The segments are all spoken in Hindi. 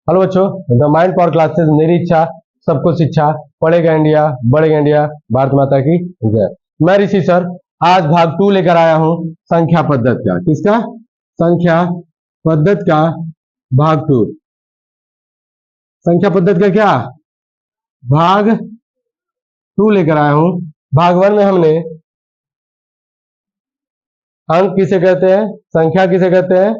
हेलो बच्चों, द माइंड पावर क्लासेस। मेरी इच्छा सबको शिक्षा, पढ़ेगा इंडिया, बढ़ेगा इंडिया, भारत माता की जय। मैं ऋषि सर आज भाग 2 लेकर आया हूं संख्या पद्धति का। किसका? संख्या पद्धति का भाग 2। संख्या पद्धति का क्या भाग 2 लेकर आया हूं। भाग 1 में हमने अंक किसे कहते हैं, संख्या किसे कहते हैं,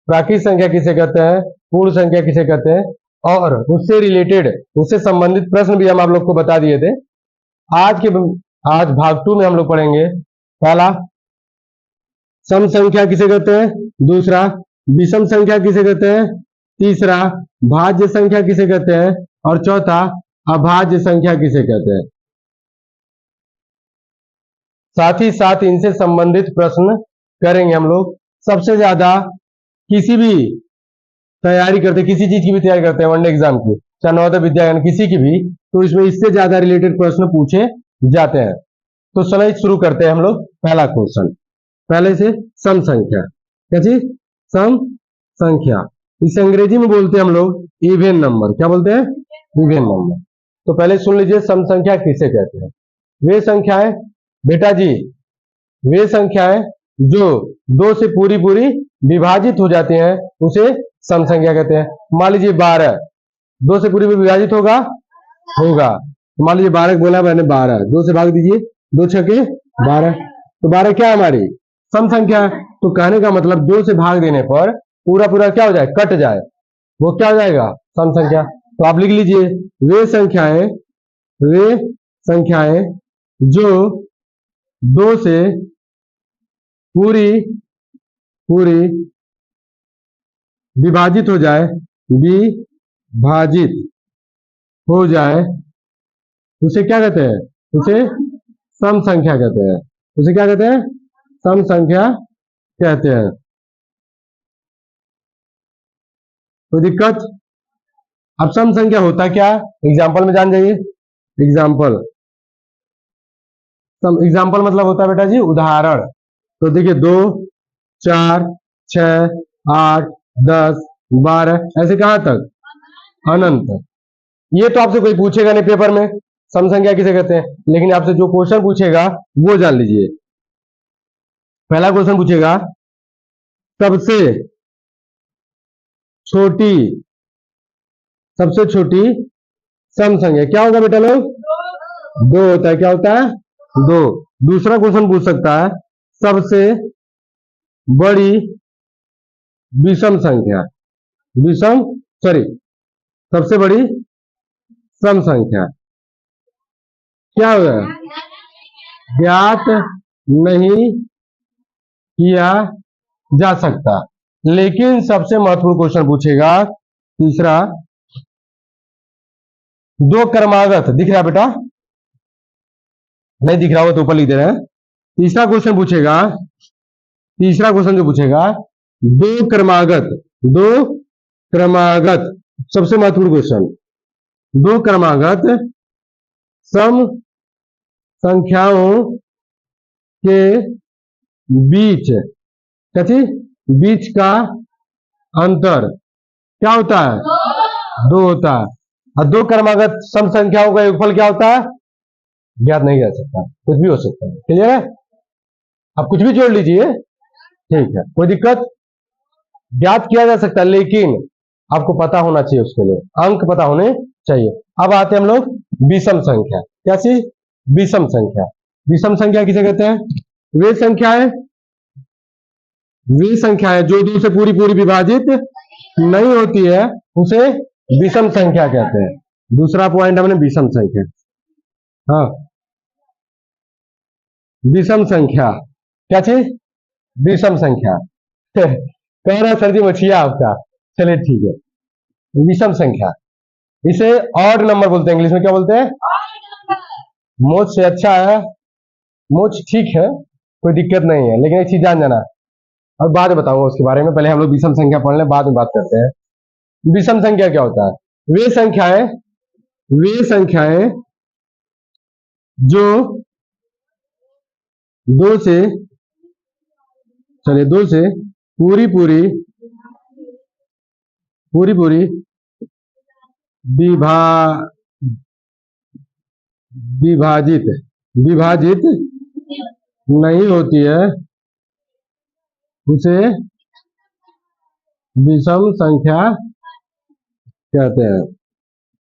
प्राकृत संख्या किसे कहते हैं, पूर्ण संख्या किसे कहते हैं, और उससे रिलेटेड, उससे संबंधित प्रश्न भी हम आप लोग को बता दिए थे। आज भाग 2 में हम लोग पढ़ेंगे पहला सम संख्या किसे कहते हैं, दूसरा विषम संख्या किसे कहते हैं, तीसरा भाज्य संख्या किसे कहते हैं, और चौथा अभाज्य संख्या किसे कहते हैं। साथ ही साथ इनसे संबंधित प्रश्न करेंगे हम लोग। सबसे ज्यादा किसी भी तैयारी करते, किसी चीज की भी तैयारी करते हैं, वनडे एग्जाम की, चाहे नवोदय विद्यालय किसी की भी, तो इसमें इससे ज्यादा रिलेटेड प्रश्न पूछे जाते हैं। तो चलिए शुरू करते हैं हम लोग। पहला क्वेश्चन, पहले से सम संख्या। क्या चीज? सम संख्या। इसे अंग्रेजी में बोलते हैं हम लोग इवन नंबर। क्या बोलते हैं? Even number. तो पहले सुन लीजिए सम संख्या किसे कहते हैं। वे संख्याएं बेटा जी, वे संख्याएं जो 2 से पूरी पूरी विभाजित हो जाती हैं उसे सम संख्या कहते हैं। मान लीजिए 12 2 से पूरी विभाजित होगा। मान लीजिए 12 बोला मैंने, 12 2 से भाग दीजिए, 2 छके 12। तो 12 क्या हमारी सम संख्या। तो कहने का मतलब 2 से भाग देने पर पूरा पूरा क्या हो जाए, कट जाए, वो क्या हो जाएगा, सम संख्या। तो आप लिख लीजिए वे संख्याएं जो 2 से पूरी विभाजित हो जाए, उसे क्या कहते हैं, उसे सम संख्या कहते हैं। उसे क्या कहते हैं? सम संख्या कहते हैं। कोई दिक्कत? अब सम संख्या होता क्या, एग्जाम्पल में जान जाइए। एग्जाम्पल मतलब होता है बेटा जी उदाहरण। तो देखिए 2 4 6 8 10 12 ऐसे कहां तक, अनंत। ये तो आपसे कोई पूछेगा नहीं पेपर में सम संख्या किसे कहते हैं, लेकिन आपसे जो क्वेश्चन पूछेगा वो जान लीजिए। पहला क्वेश्चन पूछेगा सबसे छोटी सम संख्या क्या होगा बेटा लोग? 2 होता है। क्या होता है? 2। दूसरा क्वेश्चन पूछ सकता है सबसे बड़ी विषम संख्या, सबसे बड़ी सम संख्या क्या होगा? ज्ञात नहीं किया जा सकता। लेकिन सबसे महत्वपूर्ण क्वेश्चन पूछेगा तीसरा, 2 क्रमागत, दिख रहा बेटा? नहीं दिख रहा हो तो ऊपर लिख दे रहे हैं। तीसरा क्वेश्चन जो पूछेगा 2 क्रमागत, सबसे महत्वपूर्ण क्वेश्चन, 2 क्रमागत सम संख्याओं के बीच का अंतर क्या होता है? 2 होता है। और 2 क्रमागत सम संख्याओं का योगफल क्या होता है? ज्ञात नहीं कर सकता, कुछ भी हो सकता है। क्लियर है? आप कुछ भी जोड़ लीजिए, ठीक है, कोई दिक्कत? ज्ञात किया जा सकता है, लेकिन आपको पता होना चाहिए, उसके लिए अंक पता होने चाहिए। अब आते हैं हम लोग विषम संख्या। क्या चीज? विषम संख्या। विषम संख्या किसे कहते हैं? वे संख्याएं जो 2 से पूरी विभाजित नहीं होती है उसे विषम संख्या कहते हैं। दूसरा पॉइंट हमने विषम संख्या। हाँ, विषम संख्या क्या चीज? विषम संख्या। कह रहा सर जी मछिया आपका, चलिए ठीक है। विषम संख्या, इसे ऑड नंबर बोलते हैं, इंग्लिश में क्या बोलते हैं? मोच से अच्छा है, मोच ठीक है, कोई दिक्कत नहीं है, लेकिन एक चीज जान जाना, और बाद में बताऊंगा उसके बारे में। पहले हम लोग विषम संख्या पढ़ लें, बाद में बात करते हैं। विषम संख्या क्या होता है? वे संख्याएं जो 2 से पूरी विभा विभाजित विभाजित नहीं होती है उसे विषम संख्या कहते हैं।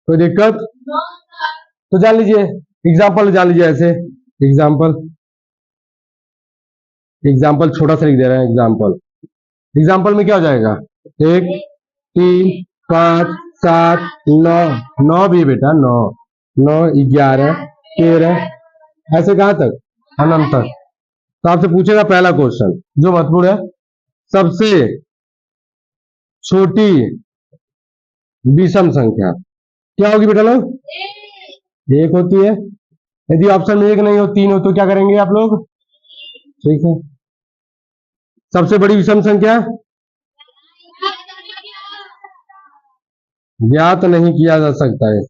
कोई दिक्कत? तो जान लीजिए, एग्जाम्पल जान लीजिए। ऐसे एग्जाम्पल छोटा सा लिख दे रहे हैं। एग्जाम्पल में क्या हो जाएगा? 1 3 5 7 9 9 भी है बेटा, 9 9 11 13, ऐसे कहां तक? अनंत तक। तो आपसे पूछेगा पहला क्वेश्चन जो महत्वपूर्ण है, सबसे छोटी विषम संख्या क्या होगी बेटा लोग? 1 होती है। यदि ऑप्शन में 1 नहीं हो, 3 हो, तो क्या करेंगे आप लोग? ठीक है। सबसे बड़ी विषम संख्या ज्ञात नहीं किया जा सकता है।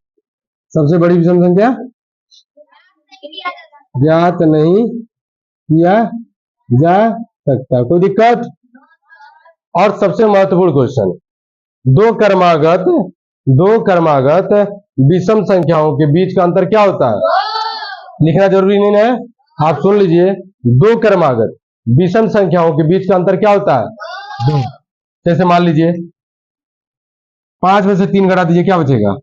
सबसे बड़ी विषम संख्या ज्ञात नहीं किया जा सकता। कोई दिक्कत? और सबसे महत्वपूर्ण क्वेश्चन, दो क्रमागत विषम संख्याओं के बीच का अंतर क्या होता है? लिखना जरूरी नहीं है, आप सुन लीजिए। दो क्रमागत विषम संख्याओं के बीच का अंतर क्या होता है? 2। जैसे मान लीजिए 5 में से 3 घटा दीजिए, क्या बचेगा?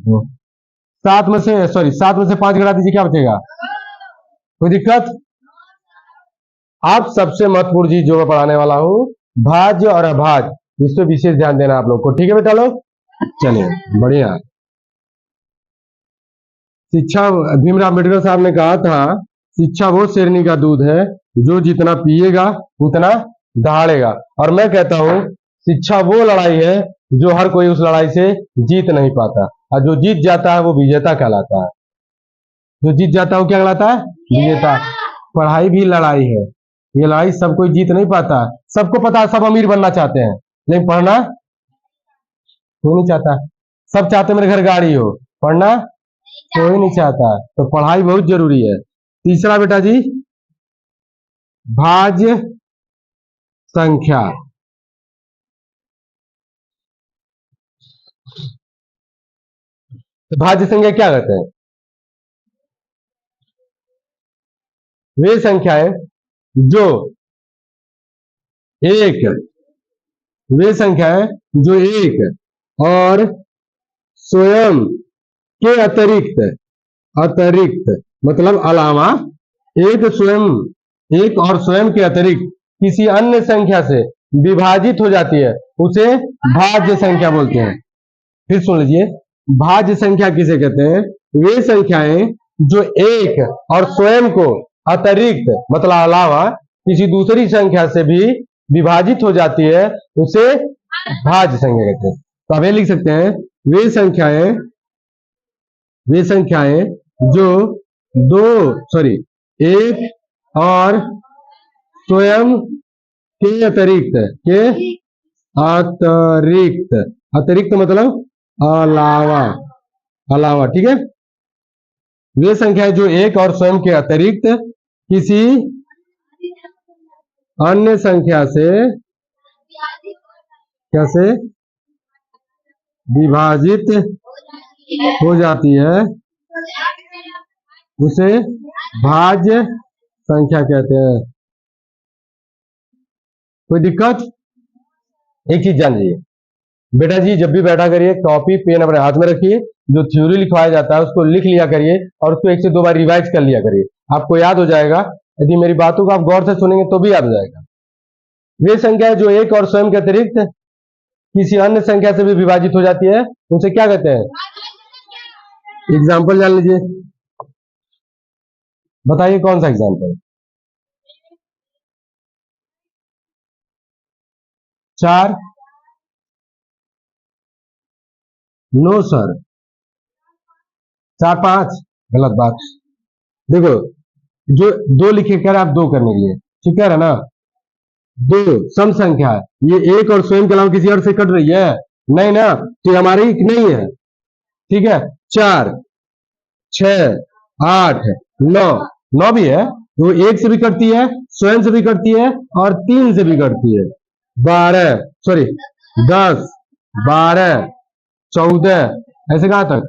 2। 7 में से 5 घटा दीजिए, क्या बचेगा? कोई दिक्कत? आप सबसे महत्वपूर्ण चीज जो मैं पढ़ाने वाला हूं, भाज्य और अभाज्य, इस पर विशेष ध्यान देना आप लोग को। ठीक है बेटा लोग? चलिए बढ़िया। शिक्षा, भीमराव अम्बेडकर साहब ने कहा था, शिक्षा वो शेरनी का दूध है जो जितना पिएगा उतना दहाड़ेगा। और मैं कहता हूं, शिक्षा वो लड़ाई है जो हर कोई उस लड़ाई से जीत नहीं पाता, और जो जीत जाता है वो विजेता कहलाता है। जो जीत जाता है वो क्या कहलाता है? विजेता। पढ़ाई भी लड़ाई है, ये लड़ाई सब कोई जीत नहीं पाता। सबको पता है, सब अमीर बनना चाहते हैं, लेकिन पढ़ना कोई नहीं चाहता। सब चाहते मेरे घर गाड़ी हो, पढ़ना कोई नहीं चाहता। तो पढ़ाई बहुत जरूरी है। तीसरा बेटा जी, भाज्य संख्या। तो भाज्य संख्या क्या कहते हैं? वे संख्याएं जो एक और स्वयं के अतिरिक्त मतलब अलावा, एक और स्वयं के अतिरिक्त किसी अन्य संख्या से विभाजित हो जाती है, उसे भाज्य संख्या बोलते हैं। फिर सुन लीजिए, भाज्य संख्या किसे कहते हैं? वे संख्याएं जो एक और स्वयं को अतिरिक्त मतलब अलावा किसी दूसरी संख्या से भी विभाजित हो जाती है, उसे भाज्य संख्या कहते हैं। तो आप ये लिख सकते हैं, वे संख्याएं जो एक और स्वयं के अतिरिक्त मतलब अलावा। ठीक है। वे संख्याएं जो एक और स्वयं के अतिरिक्त किसी अन्य संख्या से कैसे विभाजित हो जाती है, उसे भाज्य संख्या कहते हैं। कोई दिक्कत? एक चीज जान लीजिए बेटा जी, जब भी बैठा करिए कॉपी पेन अपने हाथ में रखिए, जो थ्योरी लिखवाया जाता है उसको लिख लिया करिए और उसको 1 से 2 बार रिवाइज कर लिया करिए, आपको याद हो जाएगा। यदि मेरी बातों को आप गौर से सुनेंगे तो भी याद हो जाएगा। वे संख्या जो एक और स्वयं के अतिरिक्त किसी अन्य संख्या से भी विभाजित हो जाती है, उसे क्या कहते हैं? एग्जाम्पल जान लीजिए, बताइए कौन सा एग्जाम्पल? 4 नो सर, 4 5 गलत बात। देखो, जो 2 लिखे कर आप 2 करने के लिए, ठीक है ना? 2 सम संख्या है, ये एक और स्वयं के अलावा किसी और से कट रही है नहीं ना, तो हमारी नहीं है। ठीक है। 4 6 8 9 9 भी है, वो 1 से भी कटती है, स्वयं से भी कटती है और 3 से भी कटती है। 10 12 14 ऐसे कहां तक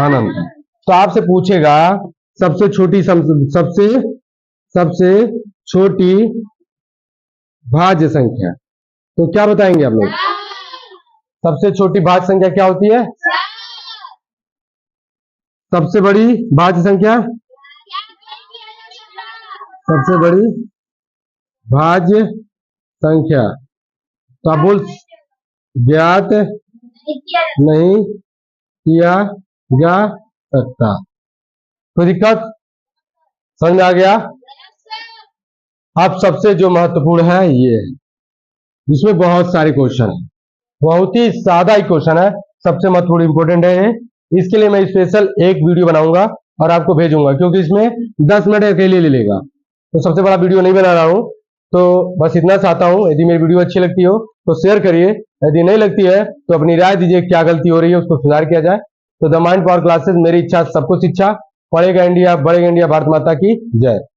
अनंत। तो आपसे पूछेगा सबसे छोटी सबसे छोटी भाज्य संख्या, तो क्या बताएंगे आप लोग? सबसे छोटी भाज्य संख्या क्या होती है? सबसे बड़ी भाज्य संख्या, सबसे बड़ी भाज्य संख्या, तो आप बोल ज्ञात नहीं किया जा सकता। कोई दिक्कत? समझ में आ गया? अब सबसे जो महत्वपूर्ण है ये है, इसमें बहुत सारे क्वेश्चन है, बहुत ही सादा ही क्वेश्चन है, सबसे महत्वपूर्ण इंपॉर्टेंट है ये। इसके लिए मैं स्पेशल एक वीडियो बनाऊंगा और आपको भेजूंगा, क्योंकि इसमें 10 मिनट अकेले ले लेगा, तो सबसे बड़ा वीडियो नहीं बना रहा हूं। तो बस इतना चाहता हूं, यदि मेरी वीडियो अच्छी लगती हो तो शेयर करिए, यदि नहीं लगती है तो अपनी राय दीजिए, क्या गलती हो रही है उसको सुधार किया जाए। तो द माइंड पावर क्लासेस, मेरी इच्छा सबको शिक्षा, पढ़ेगा इंडिया बढ़ेगा इंडिया, भारत माता की जय।